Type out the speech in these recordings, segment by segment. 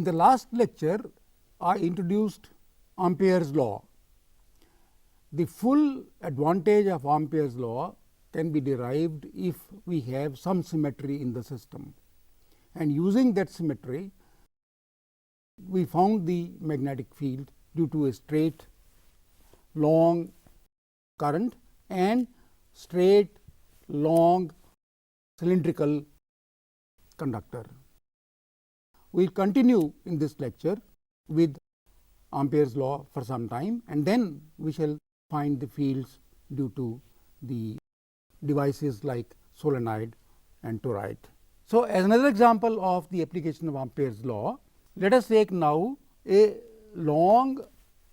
the last lecture, I introduced Ampere's law. The full advantage of Ampere's law can be derived if we have some symmetry in the system, and using that symmetry we found the magnetic field due to a straight long current and straight long cylindrical conductor. We will continue in this lecture with Ampere's law for some time, and then we shall find the fields due to the devices like solenoid and toroid. So, as another example of the application of Ampere's law, let us take now a long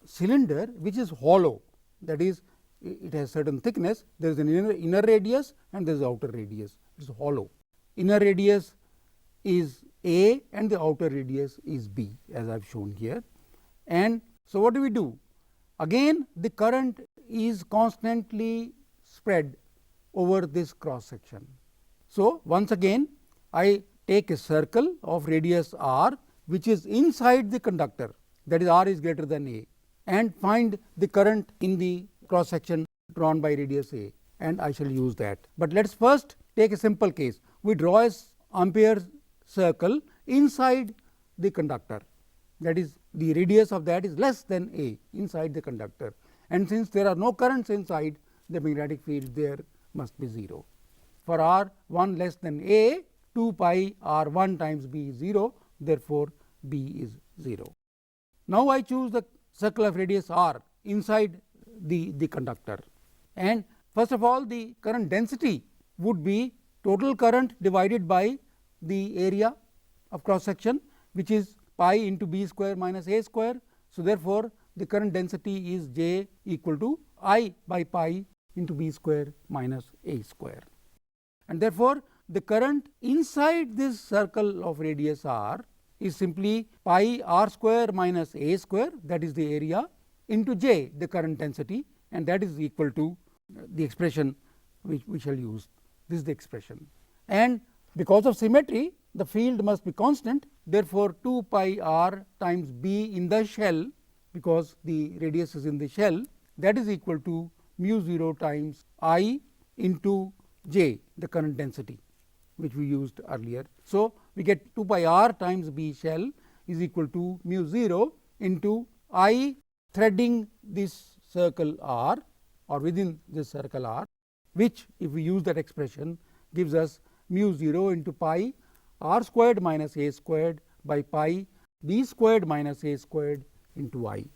cylinder which is hollow, that is, it has certain thickness. There is an inner radius and there is outer radius. It is hollow. Inner radius is A and the outer radius is B, as I have shown here. And so, what do we do? Again, the current is constantly spread over this cross section. So, once again I take a circle of radius r which is inside the conductor, that is r is greater than A, and find the current in the cross section drawn by radius A, and I shall use that. But let us first take a simple case. We draw a Ampere's circle inside the conductor, that is, the radius of that is less than A inside the conductor, and since there are no currents inside, the magnetic field there must be 0. For r 1 less than A, 2 pi r 1 times B is 0, therefore, B is 0. Now, I choose the circle of radius r inside the conductor, and first of all the current density would be total current divided by the area of cross section, which is pi into B square minus A square. So, therefore, the current density is J equal to I by pi into B square minus A square, and therefore, the current inside this circle of radius r is simply pi r square minus A square, that is the area, into J, the current density, and that is equal to the expression which we shall use. This is the expression, and because of symmetry the field must be constant. Therefore, 2 pi r times B in the shell, because the radius is in the shell, that is equal to mu 0 times I into J, the current density which we used earlier. So, we get 2 pi r times B shell is equal to mu 0 into I threading this circle r or within this circle r, which if we use that expression gives us mu 0 into pi r squared minus A squared by pi B squared minus A squared into I.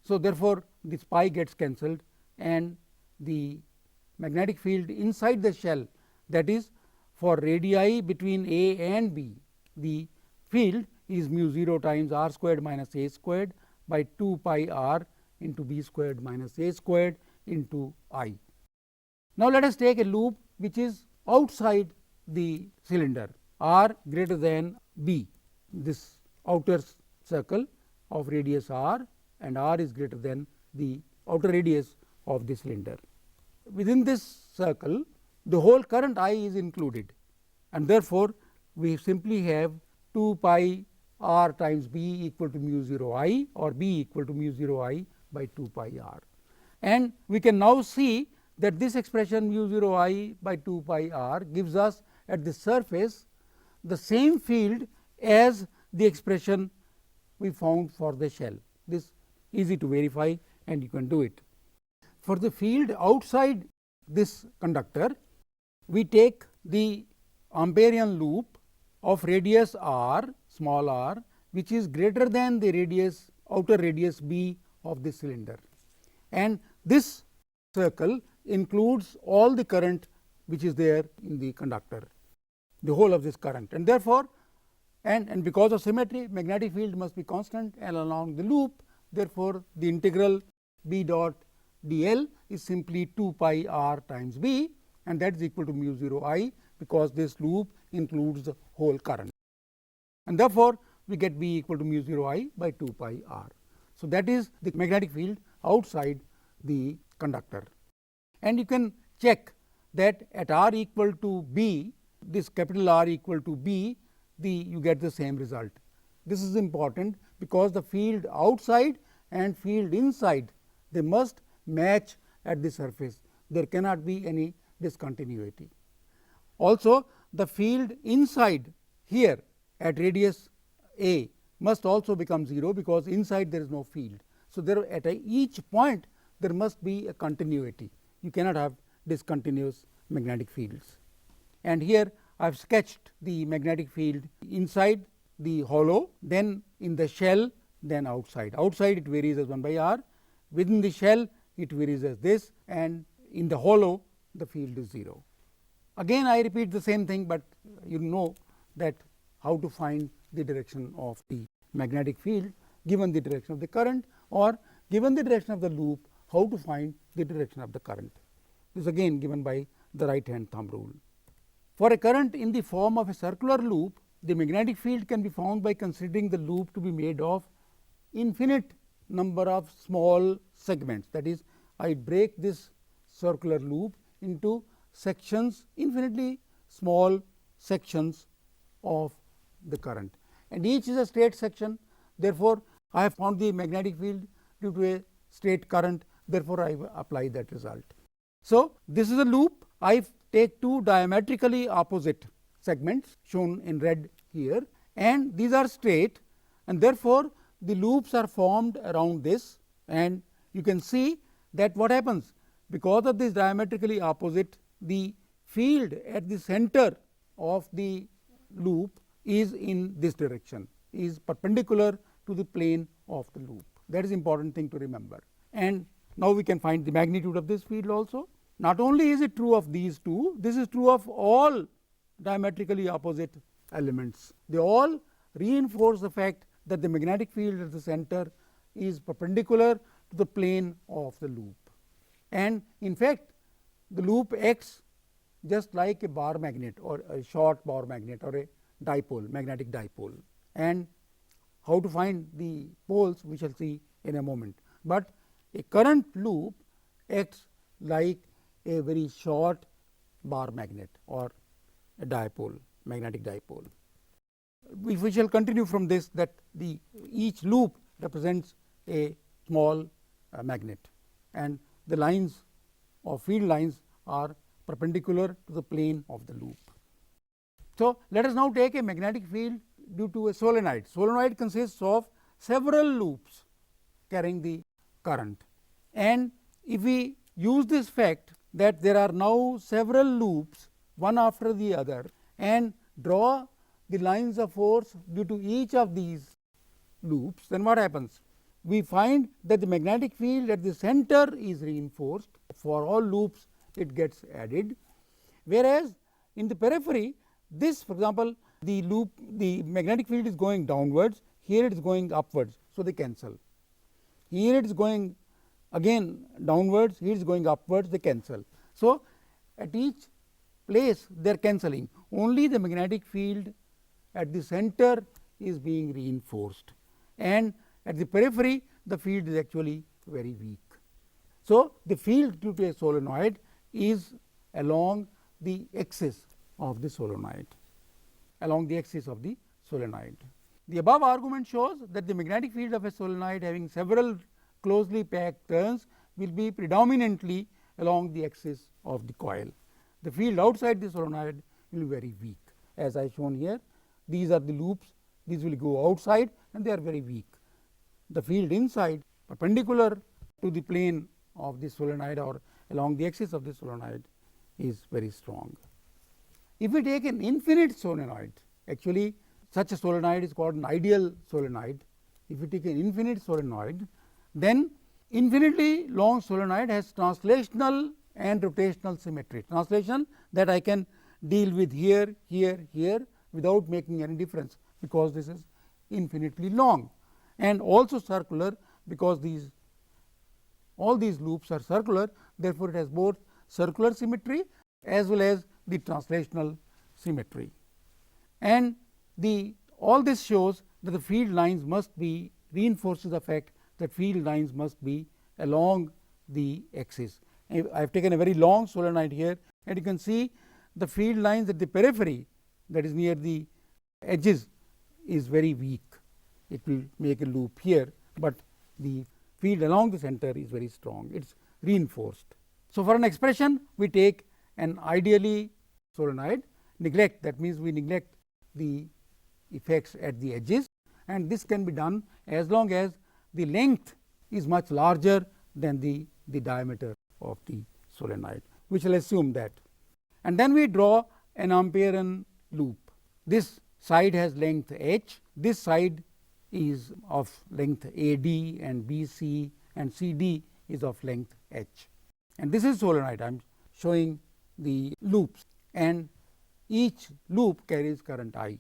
So, therefore, this pi gets cancelled and the magnetic field inside the shell, that is, for radii between A and B, the field is mu 0 times r squared minus A squared by 2 pi r into B squared minus A squared into I. Now, let us take a loop which is outside the cylinder, r greater than B, this outer circle of radius r, and r is greater than the outer radius of the cylinder. Within this circle, the whole current I is included, and therefore, we simply have 2 pi r times B equal to mu 0 I, or B equal to mu 0 I by 2 pi r. And we can now see that this expression mu 0 I by 2 pi r gives us at the surface the same field as the expression we found for the shell. This is easy to verify and you can do it. For the field outside this conductor, we take the Amperian loop of radius r, small r, which is greater than the radius, outer radius B of the cylinder, and this circle includes all the current which is there in the conductor, the whole of this current, and therefore, and because of symmetry, magnetic field must be constant and along the loop. Therefore, the integral B dot dl is simply 2 pi r times B, and that is equal to mu 0 I, because this loop includes the whole current, and therefore, we get B equal to mu 0 I by 2 pi r. So, that is the magnetic field outside the conductor, and you can check that at r equal to B, this capital R equal to B, you get the same result. This is important because the field outside and field inside, they must match at the surface. There cannot be any discontinuity. Also, the field inside here at radius a must also become 0, because inside there is no field. So, there at each point there must be a continuity. You cannot have discontinuous magnetic fields. And here I have sketched the magnetic field inside the hollow, then in the shell, then outside. Outside it varies as 1 by r, within the shell it varies as this, and in the hollow the field is 0. Again I repeat the same thing, but you know that how to find the direction of the magnetic field given the direction of the current, or given the direction of the loop, how to find the direction of the current. This is again given by the right hand thumb rule. For a current in the form of a circular loop, the magnetic field can be found by considering the loop to be made of infinite number of small segments. That is, I break this circular loop into sections, infinitely small sections of the current, and each is a straight section. Therefore, I have found the magnetic field due to a straight current. Therefore, I apply that result. So, this is a loop. I take two diametrically opposite segments shown in red here, and these are straight, and therefore, the loops are formed around this, and you can see that what happens because of this diametrically opposite, the field at the center of the loop is in this direction, is perpendicular to the plane of the loop. That is important thing to remember. And now we can find the magnitude of this field also. Not only is it true of these two, this is true of all diametrically opposite elements. They all reinforce the fact that the magnetic field at the center is perpendicular to the plane of the loop. And in fact, the loop acts just like a bar magnet, or a short bar magnet, or a dipole, magnetic dipole. And how to find the poles we shall see in a moment. But a current loop acts like a very short bar magnet or a dipole, magnetic dipole. We shall continue from this, that each loop represents a small magnet, and the lines or field lines are perpendicular to the plane of the loop. So, let us now take a magnetic field due to a solenoid. Solenoid consists of several loops carrying the current, and if we use this fact that there are now several loops one after the other, and draw the lines of force due to each of these loops, then what happens? We find that the magnetic field at the center is reinforced. For all loops it gets added, whereas in the periphery, this, for example, the loop, the magnetic field is going downwards, here it is going upwards. So, they cancel. Here it is going again downwards, here it is going upwards, they cancel. So, at each place they are cancelling, only the magnetic field at the center is being reinforced, and at the periphery the field is actually very weak. So, the field due to a solenoid is along the axis of the solenoid, along the axis of the solenoid. The above argument shows that the magnetic field of a solenoid having several closely packed turns will be predominantly along the axis of the coil. The field outside the solenoid will be very weak, as I shown here. These are the loops, these will go outside and they are very weak. The field inside, perpendicular to the plane of the solenoid or along the axis of the solenoid, is very strong. If we take an infinite solenoid, actually such a solenoid is called an ideal solenoid. If we take an infinite solenoid, then infinitely long solenoid has translational and rotational symmetry. Translation, that I can deal with here, here, here without making any difference, because this is infinitely long, and also circular, because all these loops are circular. Therefore, it has both circular symmetry as well as the translational symmetry. And all this shows that the field lines must be, reinforces the fact that field lines must be along the axis. I have taken a very long solenoid here, and you can see the field lines at the periphery, that is near the edges, is very weak. it will make a loop here, but the field along the center is very strong, it is reinforced. So, for an expression we take an ideally solenoid, neglect, that means we neglect the effects at the edges, and this can be done as long as the length is much larger than the diameter of the solenoid. We shall assume that, and then we draw an Amperian loop. This side has length h, this side is of length AD and BC, and CD is of length h, and this is solenoid. I am showing the loops, and each loop carries current I,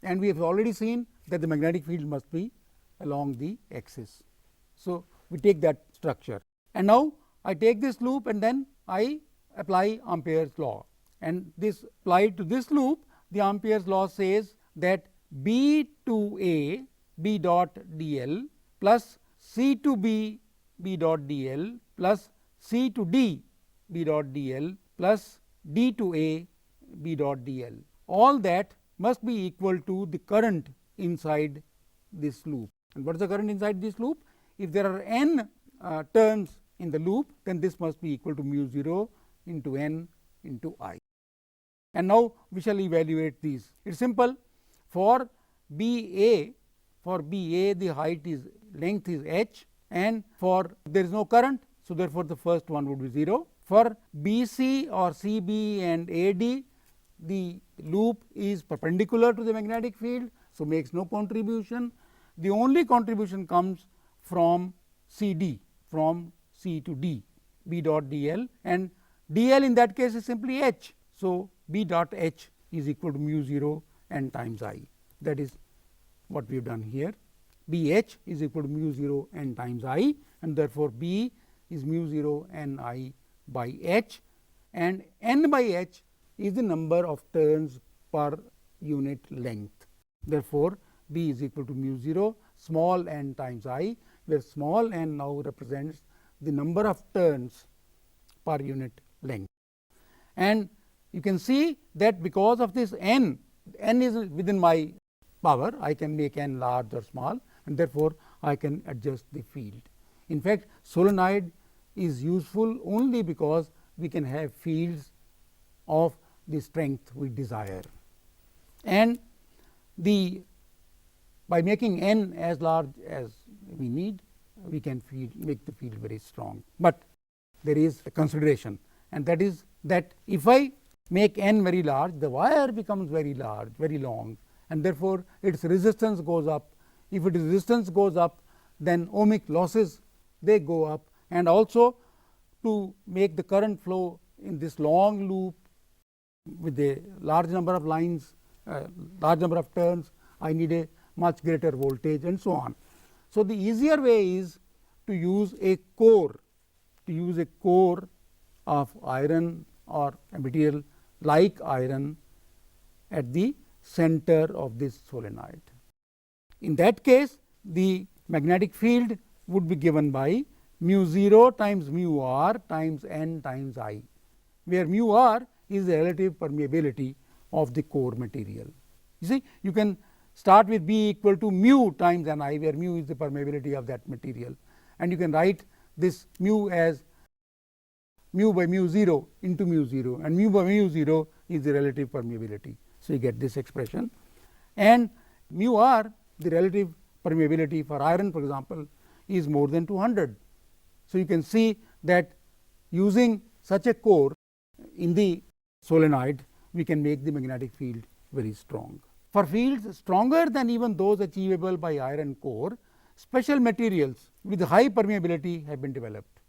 and we have already seen that the magnetic field must be along the axis. So, we take that structure, and now I take this loop and then I apply Ampere's law, and this applied to this loop, the Ampere's law says that B to A B dot dl plus C to B B dot dl plus C to D B dot dl plus D to A B dot dl, all that must be equal to the current inside this loop. And what is the current inside this loop? If there are n turns in the loop, then this must be equal to mu 0 into n into I. And now we shall evaluate these. It is simple. For B A the height is length is h, and for there is no current. So, therefore, the first one would be 0. For B C or C B and A D, the loop is perpendicular to the magnetic field. So, makes no contribution. The only contribution comes from C D, from C to D, B dot dl, and dl in that case is simply h. So, B dot h is equal to mu 0 n times I. That is what we have done here. B h is equal to mu 0 n times I, and therefore, B is mu 0 n I by h, and n by h is the number of turns per unit length. Therefore, B is equal to mu 0 small n times I, where small n now represents the number of turns per unit length. And you can see that because of this n is within my power, I can make n large or small, and therefore, I can adjust the field. In fact, solenoid is useful only because we can have fields of the strength we desire, and by making n as large as we need, we can make the field very strong. But there is a consideration, and that is that if I make n very large, the wire becomes very large, very long, and therefore, its resistance goes up. If its resistance goes up, then ohmic losses they go up, and also to make the current flow in this long loop with a large number of lines, large number of turns, I need a much greater voltage, and so on. So, the easier way is to use a core, of iron or a material like iron at the center of this solenoid. In that case, the magnetic field would be given by mu 0 times mu r times n times I, where mu r is the relative permeability of the core material. You see, you can start with B equal to mu times n I, where mu is the permeability of that material, and you can write this mu as mu by mu 0 into mu 0, and mu by mu 0 is the relative permeability. So, you get this expression, and mu r, the relative permeability for iron, for example, is more than 200. So, you can see that using such a core in the solenoid, we can make the magnetic field very strong. For fields stronger than even those achievable by iron core, special materials with high permeability have been developed.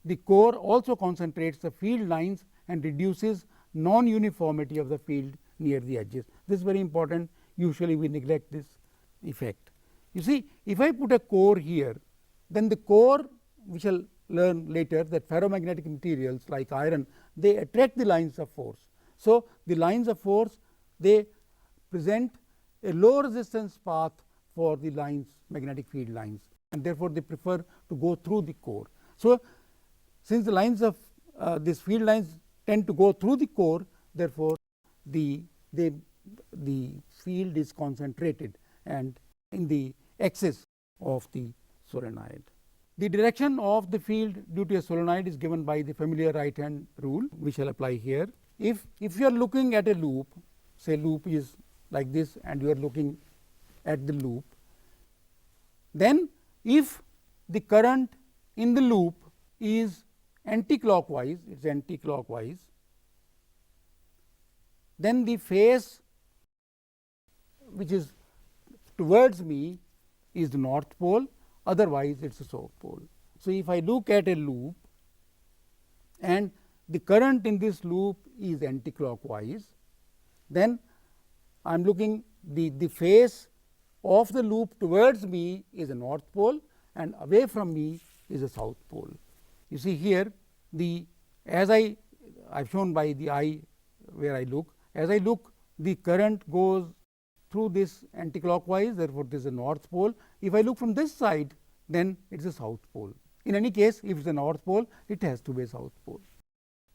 The core also concentrates the field lines and reduces non-uniformity of the field near the edges. This is very important. Usually, we neglect this effect. You see, if I put a core here, then the core, we shall learn later that ferromagnetic materials like iron, they attract the lines of force. So, the lines of force, they present a low resistance path for the lines, magnetic field lines, and therefore, they prefer to go through the core. So, since the lines of these field lines tend to go through the core, therefore, the field is concentrated, and in the axis of the solenoid. The direction of the field due to a solenoid is given by the familiar right hand rule, we shall apply here. If you are looking at a loop, say loop is like this and you are looking at the loop, then if the current in the loop is anti-clockwise, it is anti-clockwise, then the face which is towards me is the north pole, otherwise it is the south pole. So, if I look at a loop and the current in this loop is anti-clockwise, then I am looking the face of the loop towards me is a north pole and away from me is a south pole. You see here the as I have shown by the eye where I look, as I look the current goes through this anti-clockwise, therefore, this is a north pole. If I look from this side, then it is a south pole. In any case, if it is a north pole, it has to be a south pole.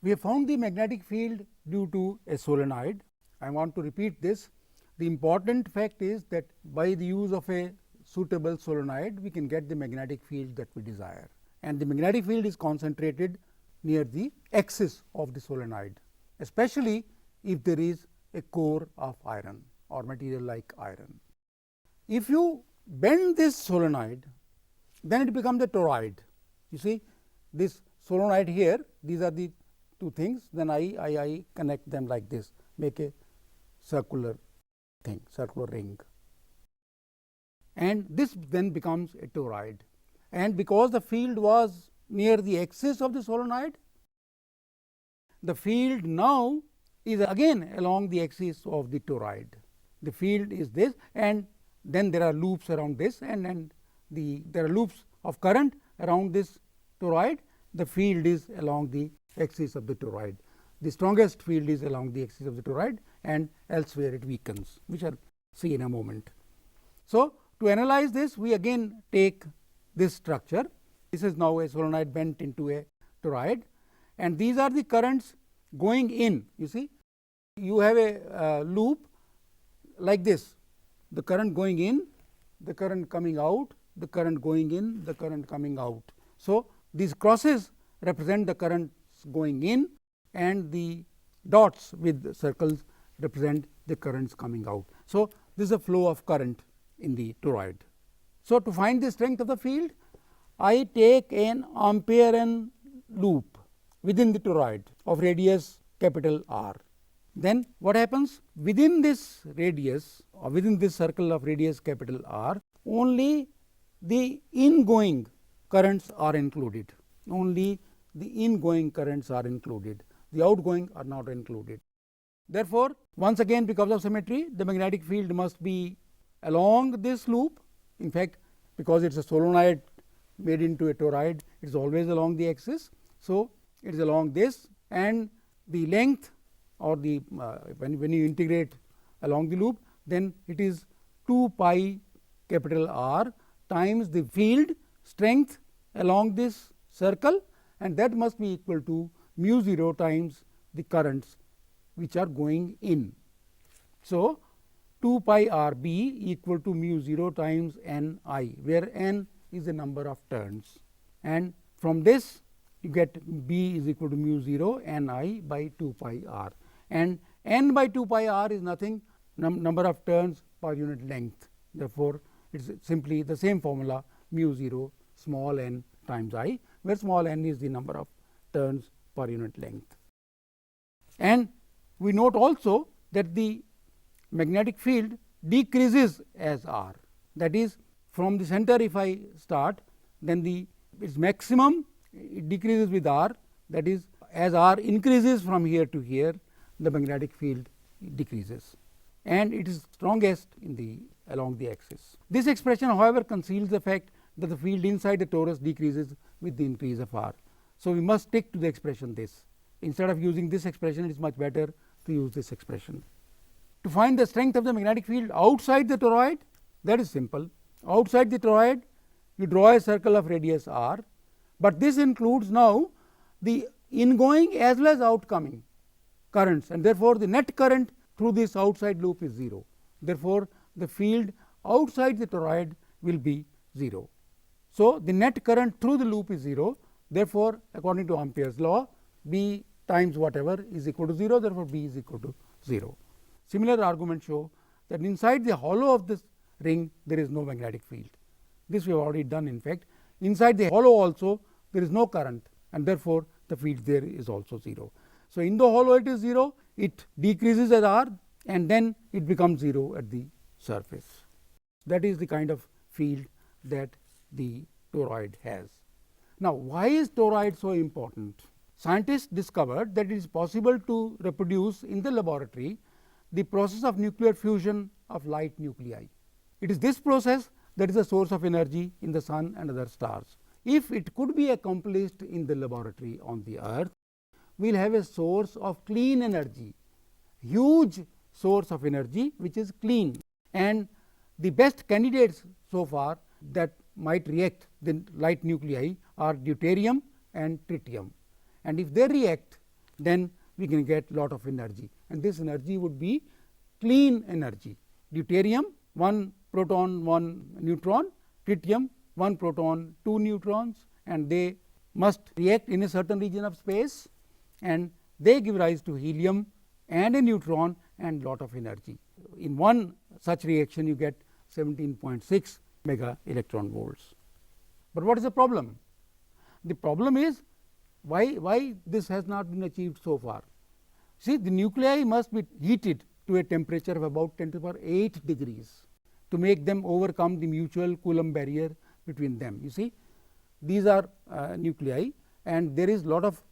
We have found the magnetic field due to a solenoid. I want to repeat this. The important fact is that by the use of a suitable solenoid, we can get the magnetic field that we desire, and the magnetic field is concentrated near the axis of the solenoid, especially if there is a core of iron or material like iron. If you bend this solenoid, then it becomes a toroid. You see this solenoid here, these are the two things, then I connect them like this, make a circular thing, circular ring, and this then becomes a toroid. And because the field was near the axis of the solenoid, the field now is again along the axis of the toroid. The field is this, and then there are loops around this, and there are loops of current around this toroid. The field is along the axis of the toroid. The strongest field is along the axis of the toroid, and elsewhere it weakens, we shall see in a moment. So, to analyze this, we again take this structure. This is now a solenoid bent into a toroid, and these are the currents going in. You see, you have a loop like this, the current going in, the current coming out, the current going in, the current coming out. So, these crosses represent the currents going in, and the dots with the circles represent the currents coming out. So, this is a flow of current in the toroid. So, to find the strength of the field, I take an Amperian loop within the toroid of radius capital R. Then what happens? Within this radius or within this circle of radius capital R, only the ingoing currents are included. Only the ingoing currents are included. The outgoing are not included. Therefore, once again, because of symmetry, the magnetic field must be along this loop. In fact, because it is a solenoid made into a toroid, it is always along the axis. So, it is along this, and the length or the when you integrate along the loop, then it is 2 pi capital R times the field strength along this circle, and that must be equal to mu 0 times the currents which are going in. So, 2 pi R B equal to mu 0 times N I, where N is the number of turns, and from this you get B is equal to mu 0 N I by 2 pi R, and N by 2 pi R is nothing, number of turns per unit length. Therefore, it is simply the same formula, mu 0 small n times I, where small n is the number of turns per unit length. And we note also that the magnetic field decreases as R, that is, from the center if I start, then its maximum it decreases with R, that is, as R increases from here to here, the magnetic field decreases, and it is strongest in the along the axis. This expression, however, conceals the fact that the field inside the torus decreases with the increase of R. So, we must stick to the expression this. Instead of using this expression, it is much better to use this expression. To find the strength of the magnetic field outside the toroid, that is simple. Outside the toroid, you draw a circle of radius R, but this includes now the ingoing as well as outgoing currents, and therefore, the net current through this outside loop is 0. Therefore, the field outside the toroid will be 0. So, the net current through the loop is 0. Therefore, according to Ampere's law, B times whatever is equal to 0. Therefore, B is equal to 0. Similar arguments show that inside the hollow of this ring there is no magnetic field. This we have already done. In fact, inside the hollow also there is no current, and therefore, the field there is also 0. So, in the hollow it is 0, it decreases at r, and then it becomes 0 at the surface. That is the kind of field that the toroid has. Now, why is toroid so important? Scientists discovered that it is possible to reproduce in the laboratory the process of nuclear fusion of light nuclei. It is this process that is a source of energy in the sun and other stars. If it could be accomplished in the laboratory on the earth, we will have a source of clean energy, huge source of energy which is clean, and the best candidates so far that might react the light nuclei are deuterium and tritium, and if they react, then we can get lot of energy, and this energy would be clean energy. Deuterium 1 proton 1 neutron, tritium 1 proton 2 neutrons, and they must react in a certain region of space, and they give rise to helium and a neutron and lot of energy. In one such reaction you get 17.6 mega electron volts. But what is the problem? The problem is why this has not been achieved so far. See, the nuclei must be heated to a temperature of about 10 to the power 8 degrees to make them overcome the mutual Coulomb barrier between them. You see, these are nuclei, and there is lot of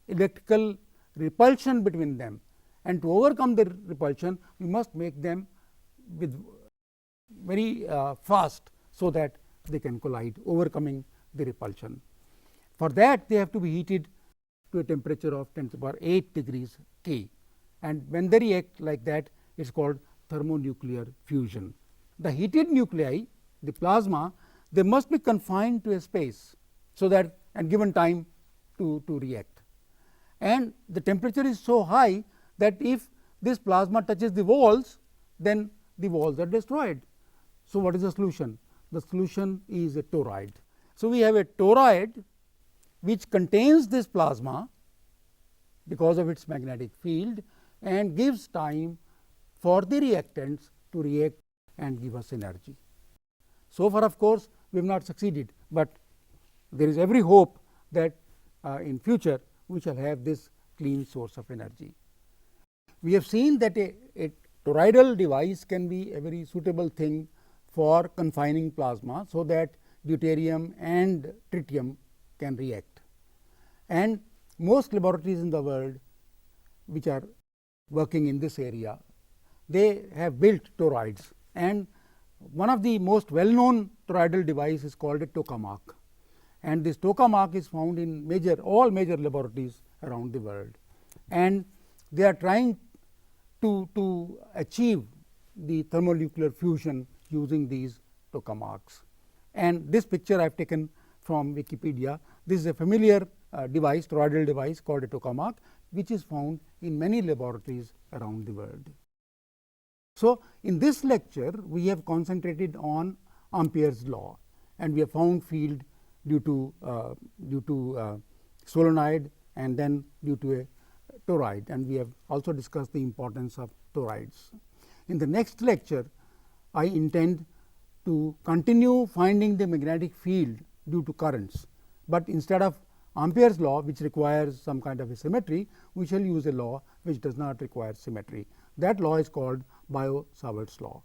electrical repulsion between them, and to overcome the repulsion we must make them with very fast, so that they can collide, overcoming the repulsion. For that they have to be heated to a temperature of 10 to the power 8 degrees K, and when they react like that, it is called thermonuclear fusion. The heated nuclei, the plasma, they must be confined to a space, so that and given time to react, and the temperature is so high that if this plasma touches the walls, then the walls are destroyed. So, what is the solution? The solution is a toroid. So, we have a toroid which contains this plasma because of its magnetic field, and gives time for the reactants to react and give us energy. So far, of course, we have not succeeded, but there is every hope that in future we shall have this clean source of energy. We have seen that a toroidal device can be a very suitable thing for confining plasma, so that deuterium and tritium can react, and most laboratories in the world which are working in this area, they have built toroids, and one of the most well known toroidal device is called a tokamak, and this tokamak is found in all major laboratories around the world, and they are trying to achieve the thermonuclear fusion using these tokamaks. And this picture I have taken from Wikipedia. This is a familiar device, toroidal device called a tokamak, which is found in many laboratories around the world. So, in this lecture we have concentrated on Ampere's law, and we have found field due to solenoid and then due to a toroid, and we have also discussed the importance of toroids. In the next lecture, I intend to continue finding the magnetic field due to currents, but instead of Ampere's law, which requires some kind of a symmetry, we shall use a law which does not require symmetry. That law is called Biot-Savart's law.